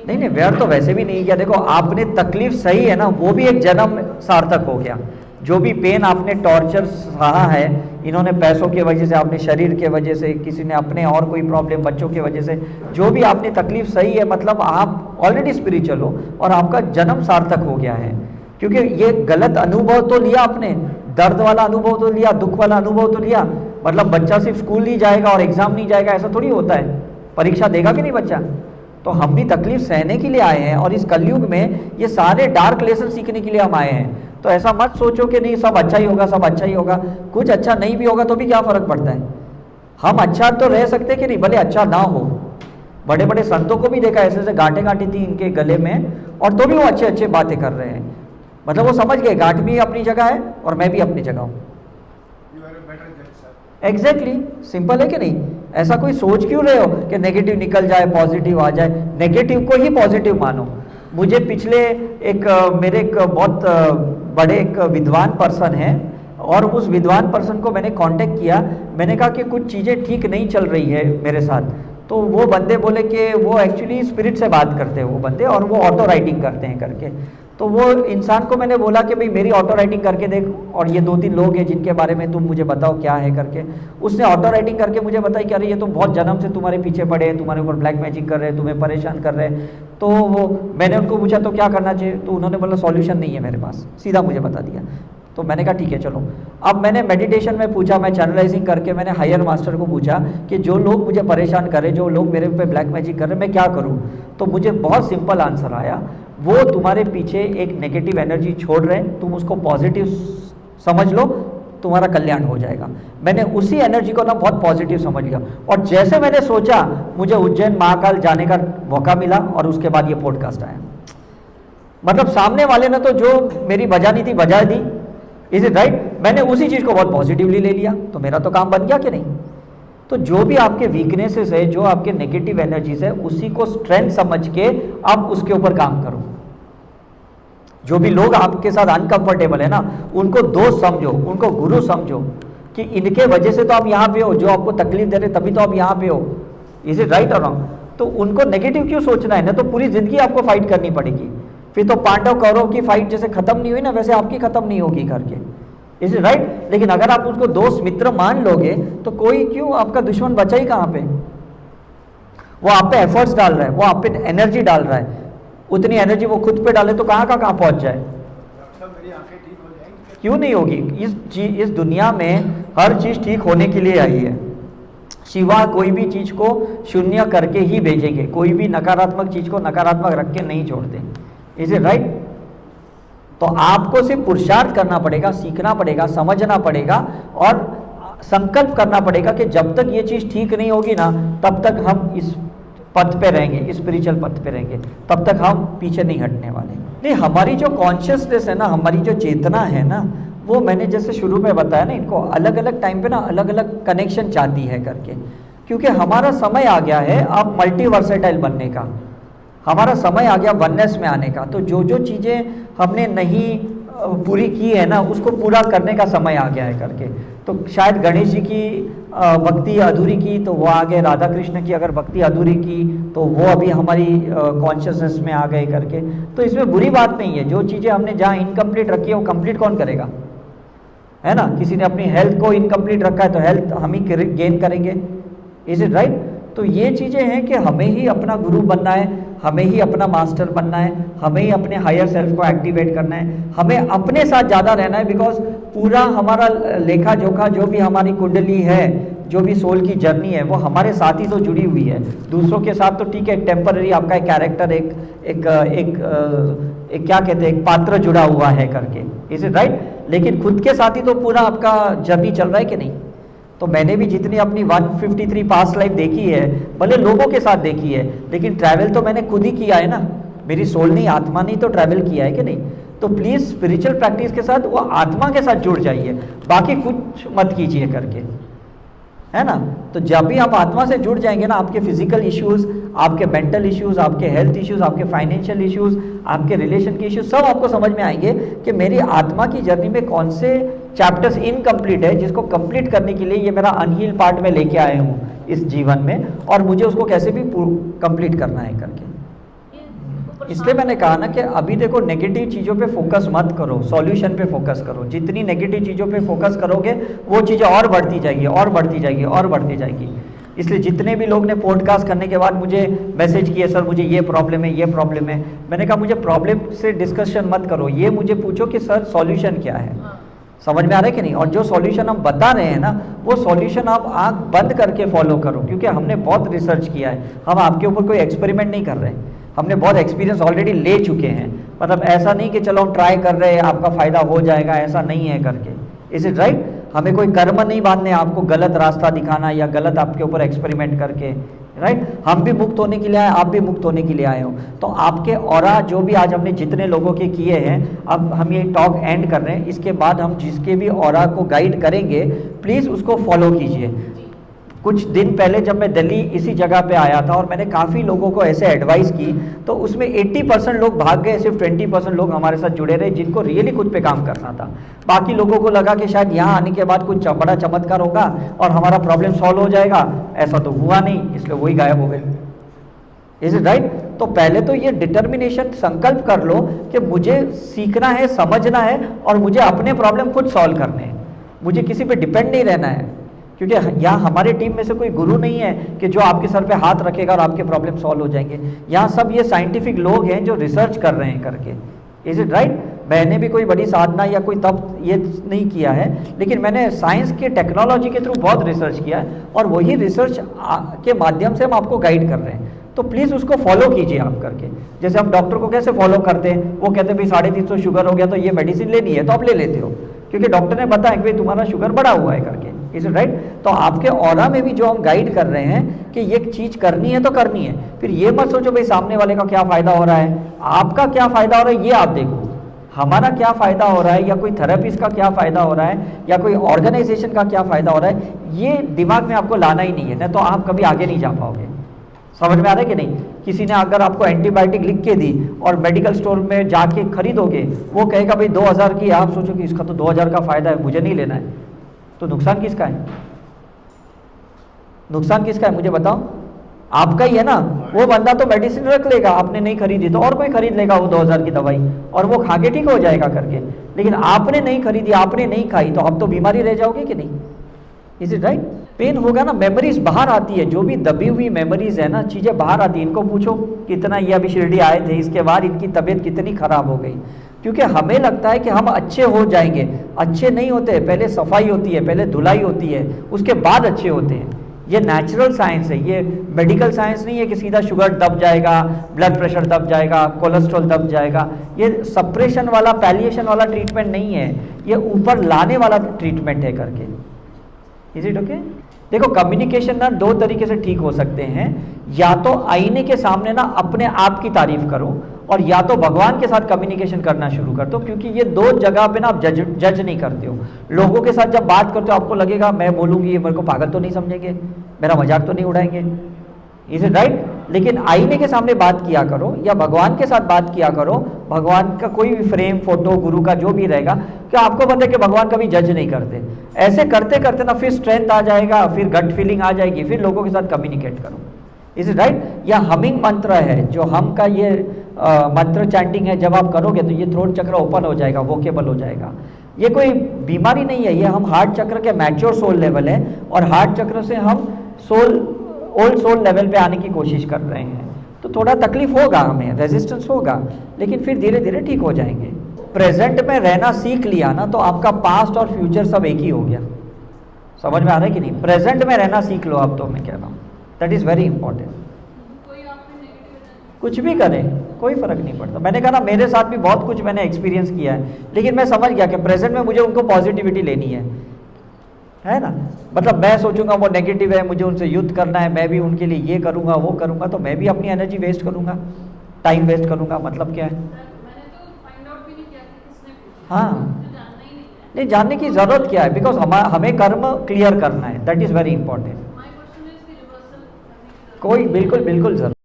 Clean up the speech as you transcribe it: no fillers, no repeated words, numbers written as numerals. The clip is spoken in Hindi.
नहीं नहीं, व्यर्थ तो वैसे भी नहीं किया। देखो आपने तकलीफ सही है ना, वो भी एक जन्म सार्थक हो गया। जो भी पेन आपने टॉर्चर सहा है, इन्होंने पैसों की वजह से, आपने शरीर के वजह से, किसी ने अपने और कोई प्रॉब्लम बच्चों की वजह से, जो भी आपने तकलीफ सही है, मतलब आप ऑलरेडी स्पिरिचुअल हो और आपका जन्म सार्थक हो गया है। क्योंकि ये गलत अनुभव तो लिया आपने, दर्द वाला अनुभव तो लिया, दुख वाला अनुभव तो लिया। मतलब बच्चा सिर्फ स्कूल नहीं जाएगा और एग्जाम नहीं जाएगा ऐसा थोड़ी होता है, परीक्षा देगा कि नहीं बच्चा। तो हम भी तकलीफ सहने के लिए आए हैं और इस कलयुग में ये सारे डार्क लेसन सीखने के लिए हम आए हैं। तो ऐसा मत सोचो कि नहीं सब अच्छा ही होगा, सब अच्छा ही होगा। कुछ अच्छा नहीं भी होगा तो भी क्या फर्क पड़ता है। हम अच्छा तो रह सकते कि नहीं, भले अच्छा ना हो। बड़े बड़े संतों को भी देखा, ऐसे ऐसे गांठें गांठी थी इनके गले में और तो भी वो अच्छे अच्छे बातें कर रहे हैं। मतलब वो समझ गए गांठ भी अपनी जगह है और मैं भी अपनी जगह हूँ। एग्जैक्टली, सिंपल है कि नहीं। ऐसा कोई सोच क्यों रहे हो कि नेगेटिव निकल जाए पॉजिटिव आ जाए। नेगेटिव को ही पॉजिटिव मानो। मुझे पिछले मेरे एक बहुत बड़े एक विद्वान पर्सन है और उस विद्वान पर्सन को मैंने कांटेक्ट किया। मैंने कहा कि कुछ चीज़ें ठीक नहीं चल रही है मेरे साथ। तो वो बंदे बोले कि वो एक्चुअली स्पिरिट से बात करते हैं वो बंदे, और वो ऑटो राइटिंग करते हैं करके। तो वो इंसान को मैंने बोला कि भाई मेरी ऑटो राइटिंग करके देख, और ये 2-3 लोग हैं जिनके बारे में तुम मुझे बताओ क्या है करके। उसने ऑटो राइटिंग करके मुझे बताई कि अरे ये तो बहुत जन्म से तुम्हारे पीछे पड़े हैं, तुम्हारे ऊपर ब्लैक मैजिक कर रहे हैं, तुम्हें परेशान कर रहे हैं। तो वो मैंने उनको पूछा तो क्या करना चाहिए, तो उन्होंने बोला सॉल्यूशन नहीं है मेरे पास, सीधा मुझे बता दिया। तो मैंने कहा ठीक है चलो। अब मैंने मेडिटेशन में पूछा, मैं चैनलाइजिंग करके मैंने हायर मास्टर को पूछा कि जो लोग मुझे परेशान कर रहे, जो लोग मेरे पे ब्लैक मैजिक कर रहे, मैं क्या करूं। तो मुझे बहुत सिंपल आंसर आया, वो तुम्हारे पीछे एक नेगेटिव एनर्जी छोड़ रहे हैं, तुम उसको पॉजिटिव समझ लो, तुम्हारा कल्याण हो जाएगा। मैंने उसी एनर्जी को ना बहुत पॉजिटिव समझ लिया और जैसे मैंने सोचा मुझे उज्जैन महाकाल जाने का मौका मिला और उसके बाद ये पॉडकास्ट आया। मतलब सामने वाले ने तो जो मेरी बजानी थी बजा दी। Is it right? मैंने उसी चीज़ को बहुत पॉजिटिवली ले लिया, तो मेरा तो काम बन गया कि नहीं। तो जो भी आपके वीकनेसेस है, जो आपके नेगेटिव एनर्जीज है, उसी को स्ट्रेंथ समझ के आप उसके ऊपर काम करो। जो भी लोग आपके साथ अनकंफर्टेबल है ना, उनको दोस्त समझो, उनको गुरु समझो कि इनके वजह से तो आप यहाँ पे हो, जो आपको तकलीफ दे रहे तभी तो आप यहाँ पे हो। इज इट राइट और रॉन्ग? तो उनको नेगेटिव क्यों सोचना है ना, तो पूरी जिंदगी आपको फाइट करनी पड़ेगी। फिर तो पांडव कौरव की फाइट जैसे खत्म नहीं हुई ना, वैसे आपकी खत्म नहीं होगी करके। Is it right? लेकिन अगर आप उसको दोस्त मित्र मान लोगे तो कोई क्यों आपका दुश्मन बचा ही कहाँ पे। वो आप पे एफर्ट्स डाल रहा है, वो आप पे एनर्जी डाल रहा है, उतनी एनर्जी वो खुद पे डाले तो कहाँ पहुंच जाए। क्यों नहीं होगी। इस दुनिया में हर चीज ठीक होने के लिए आई है। शिवा कोई भी चीज को शून्य करके ही भेजेंगे, कोई भी नकारात्मक चीज को नकारात्मक रख के नहीं छोड़ते। Is it right? तो आपको सिर्फ पुरुषार्थ करना पड़ेगा, सीखना पड़ेगा, समझना पड़ेगा और संकल्प करना पड़ेगा कि जब तक ये चीज ठीक नहीं होगी ना, तब तक हम इस पथ पे रहेंगे, स्पिरिचुअल पथ पे रहेंगे, तब तक हम पीछे नहीं हटने वाले। नहीं, हमारी जो कॉन्शियसनेस है ना, हमारी जो चेतना है ना, वो मैंने जैसे शुरू में बताया ना, इनको अलग अलग टाइम पे ना अलग अलग कनेक्शन चाहती है करके। क्योंकि हमारा समय आ गया है अब मल्टीवर्सेटाइल बनने का, हमारा समय आ गया वननेस में आने का। तो जो जो चीज़ें हमने नहीं पूरी की है ना, उसको पूरा करने का समय आ गया है करके। तो शायद गणेश जी की भक्ति अधूरी की तो वो आ गए, राधा कृष्ण की अगर भक्ति अधूरी की तो वो अभी हमारी कॉन्शियसनेस में आ गए करके। तो इसमें बुरी बात नहीं है। जो चीज़ें हमने जहाँ इनकम्प्लीट रखी है वो कंप्लीट कौन करेगा, है ना। किसी ने अपनी हेल्थ को इनकम्प्लीट रखा है तो हेल्थ हम ही गेन करेंगे। Is it right? तो ये चीज़ें हैं कि हमें ही अपना गुरु बनना है, हमें ही अपना मास्टर बनना है, हमें ही अपने हायर सेल्फ को एक्टिवेट करना है, हमें अपने साथ ज़्यादा रहना है। बिकॉज पूरा हमारा लेखा जोखा जो भी हमारी कुंडली है, जो भी सोल की जर्नी है, वो हमारे साथ ही तो जुड़ी हुई है। दूसरों के साथ तो ठीक है, टेम्पररी आपका एक कैरेक्टर, एक क्या कहते हैं, एक पात्र जुड़ा हुआ है करके। Is it right? लेकिन खुद के साथ ही तो पूरा आपका जर्नी चल रहा है कि नहीं। तो मैंने भी जितनी अपनी 153 पास्ट लाइफ देखी है, भले लोगों के साथ देखी है, लेकिन ट्रैवल तो मैंने खुद ही किया है ना। मेरी सोल नहीं, आत्मा नहीं तो ट्रैवल किया है कि नहीं। तो प्लीज़ स्पिरिचुअल प्रैक्टिस के साथ वो आत्मा के साथ जुड़ जाइए, बाकी कुछ मत कीजिए करके, है ना। तो जब भी आप आत्मा से जुड़ जाएंगे ना, आपके फिजिकल इश्यूज़, आपके मेंटल इश्यूज़, आपके हेल्थ इश्यूज़, आपके फाइनेंशियल इश्यूज़, आपके रिलेशन के इश्यूज़ सब आपको समझ में आएंगे कि मेरी आत्मा की जर्नी में कौन से चैप्टर्स इनकम्प्लीट है, जिसको कंप्लीट करने के लिए ये मेरा अनहील पार्ट में लेके आए हूँ इस जीवन में, और मुझे उसको कैसे भी कंप्लीट करना है करके। इसलिए मैंने कहा ना कि अभी देखो नेगेटिव चीज़ों पे फोकस मत करो, सॉल्यूशन पे फोकस करो। जितनी नेगेटिव चीज़ों पे फोकस करोगे वो चीज़ें और बढ़ती जाएगी और बढ़ती जाएगी और बढ़ती जाएगी। इसलिए जितने भी लोग ने पॉडकास्ट करने के बाद मुझे मैसेज किए, सर मुझे ये प्रॉब्लम है, ये प्रॉब्लम है, मैंने कहा मुझे प्रॉब्लम से डिस्कशन मत करो, ये मुझे पूछो कि सर सॉल्यूशन क्या है। समझ में आ रहा है कि नहीं? और जो सॉल्यूशन हम बता रहे हैं ना, वो सॉल्यूशन आप आंख बंद करके फॉलो करो, क्योंकि हमने बहुत रिसर्च किया है। हम आपके ऊपर कोई एक्सपेरिमेंट नहीं कर रहे हैं, हमने बहुत एक्सपीरियंस ऑलरेडी ले चुके हैं। मतलब ऐसा नहीं कि चलो हम ट्राई कर रहे हैं आपका फ़ायदा हो जाएगा, ऐसा नहीं है करके। Is it right? हमें कोई कर्म नहीं बांधने आपको गलत रास्ता दिखाना या गलत आपके ऊपर एक्सपेरिमेंट करके, राइट? हम भी मुक्त होने के लिए आए, आप भी मुक्त होने के लिए आए हो। तो आपके ऑरा जो भी आज हमने जितने लोगों के किए हैं, अब हम ये टॉक एंड कर रहे हैं, इसके बाद हम जिसके भी ऑरा को गाइड करेंगे प्लीज़ उसको फॉलो कीजिए। कुछ दिन पहले जब मैं दिल्ली इसी जगह पे आया था और मैंने काफ़ी लोगों को ऐसे एडवाइस की, तो उसमें 80% लोग भाग गए, सिर्फ 20% लोग हमारे साथ जुड़े रहे जिनको रियली खुद पे काम करना था। बाकी लोगों को लगा कि शायद यहाँ आने के बाद कुछ बड़ा चमत्कार होगा और हमारा प्रॉब्लम सॉल्व हो जाएगा। ऐसा तो हुआ नहीं, इसलिए वही गायब हो गए। Is it right? तो पहले तो ये डिटर्मिनेशन संकल्प कर लो कि मुझे सीखना है, समझना है और मुझे अपने प्रॉब्लम खुद सॉल्व करने हैं, मुझे किसी पे डिपेंड नहीं रहना है। क्योंकि यहाँ हमारे टीम में से कोई गुरु नहीं है कि जो आपके सर पे हाथ रखेगा और आपके प्रॉब्लम सॉल्व हो जाएंगे। यहाँ सब ये साइंटिफिक लोग हैं जो रिसर्च कर रहे हैं करके। Is it right? मैंने भी कोई बड़ी साधना या कोई तप ये नहीं किया है, लेकिन मैंने साइंस के टेक्नोलॉजी के थ्रू बहुत रिसर्च किया है और वही रिसर्च के माध्यम से हम आपको गाइड कर रहे हैं। तो प्लीज़ उसको फॉलो कीजिए आप करके। जैसे हम डॉक्टर को कैसे फॉलो करते हैं, वो कहते हैं भाई 350 शुगर हो गया तो ये मेडिसिन लेनी है, तो आप ले लेते हो क्योंकि डॉक्टर ने बताया कि भाई तुम्हारा शुगर बढ़ा हुआ है करके। Is it right? तो आपके ऑरा में भी जो हम गाइड कर रहे हैं कि ये चीज़ करनी है तो करनी है। फिर ये मत सोचो भाई सामने वाले का क्या फ़ायदा हो रहा है, आपका क्या फ़ायदा हो रहा है ये आप देखो। हमारा क्या फ़ायदा हो रहा है या कोई थेरेपिस्ट का क्या फ़ायदा हो रहा है या कोई ऑर्गेनाइजेशन का क्या फ़ायदा हो रहा है, ये दिमाग में आपको लाना ही नहीं है, नहीं तो आप कभी आगे नहीं जा पाओगे। समझ में आ रहा है कि नहीं? किसी ने अगर आपको एंटीबायोटिक लिख के दी और मेडिकल स्टोर में जाके खरीदोगे, वो कहेगा भाई 2000 की, आप सोचो कि इसका तो 2000 का फ़ायदा है, मुझे नहीं लेना है, तो नुकसान किसका है? नुकसान किसका है मुझे बताओ? आपका ही है ना। वो बंदा तो मेडिसिन रख लेगा, आपने नहीं खरीदी तो और कोई खरीद लेगा वो 2000 की दवाई और वो खा के ठीक हो जाएगा करके, लेकिन आपने नहीं खरीदी, आपने नहीं खाई, तो अब तो बीमारी रह जाओगे कि नहीं? Is it right? पेन होगा ना, मेमोरीज बाहर आती है, जो भी दबी हुई मेमोरीज है ना, चीज़ें बाहर आती है। इनको पूछो कितना ये अभी शिरडी आए थे, इसके बाद इनकी तबीयत कितनी खराब हो गई, क्योंकि हमें लगता है कि हम अच्छे हो जाएंगे। अच्छे नहीं होते, पहले सफाई होती है, पहले धुलाई होती है, उसके बाद अच्छे होते हैं। ये नेचुरल साइंस है, ये मेडिकल साइंस नहीं है कि सीधा शुगर दब जाएगा, ब्लड प्रेशर दब जाएगा, कोलेस्ट्रॉल दब जाएगा। ये सप्रेशन वाला, पैलिएशन वाला ट्रीटमेंट नहीं है, ये ऊपर लाने वाला ट्रीटमेंट है करके। Is it okay? देखो कम्युनिकेशन ना दो तरीके से ठीक हो सकते हैं, या तो आईने के सामने ना अपने आप की तारीफ करो और या तो भगवान के साथ कम्युनिकेशन करना शुरू कर दो, क्योंकि ये दो जगह पे ना आप जज नहीं करते हो। लोगों के साथ जब बात करते हो आपको लगेगा मैं बोलूँगी ये मेरे को पागल तो नहीं समझेंगे, मेरा मजाक तो नहीं उड़ाएंगे। Is it right? लेकिन आईने के सामने बात किया करो या भगवान के साथ बात किया करो, भगवान का कोई भी फ्रेम, फोटो, गुरु का जो भी रहेगा, क्या आपको पता है कि भगवान कभी जज नहीं करते। ऐसे करते करते ना फिर स्ट्रेंथ आ जाएगा, फिर गट फीलिंग आ जाएगी, फिर लोगों के साथ कम्युनिकेट करो। Is it right? या हमिंग मंत्र है, जो हम का ये मंत्र चैंटिंग है, जब आप करोगे तो ये थ्रोट चक्र ओपन हो जाएगा, वोकेबल हो जाएगा। ये कोई बीमारी नहीं है, ये हम हार्ट चक्र के मैच्योर सोल लेवल है और हार्ट चक्र से हम ओल्ड सोल लेवल पे आने की कोशिश कर रहे हैं। तो थोड़ा तकलीफ होगा, हमें रेजिस्टेंस होगा, लेकिन फिर धीरे धीरे ठीक हो जाएंगे। प्रेजेंट में रहना सीख लिया ना तो आपका पास्ट और फ्यूचर सब एक ही हो गया। समझ में आ रहा है कि नहीं? प्रेजेंट में रहना सीख लो, अब तो मैं कह रहा हूँ, दैट इज़ वेरी इंपॉर्टेंट। कुछ भी करें कोई फ़र्क नहीं पड़ता। मैंने कहा ना, मेरे साथ भी बहुत कुछ मैंने एक्सपीरियंस किया है, लेकिन मैं समझ गया कि प्रेजेंट में मुझे उनको पॉजिटिविटी लेनी है ना। मतलब मैं सोचूंगा वो नेगेटिव है, मुझे उनसे युद्ध करना है, मैं भी उनके लिए ये करूँगा वो करूँगा, तो मैं भी अपनी एनर्जी वेस्ट करूँगा, टाइम वेस्ट करूँगा। मतलब क्या है? हाँ, नहीं जानने की ज़रूरत क्या है, बिकॉज हमें कर्म क्लियर करना है, दैट इज़ वेरी इंपॉर्टेंट। कोई बिल्कुल बिल्कुल ज़रूर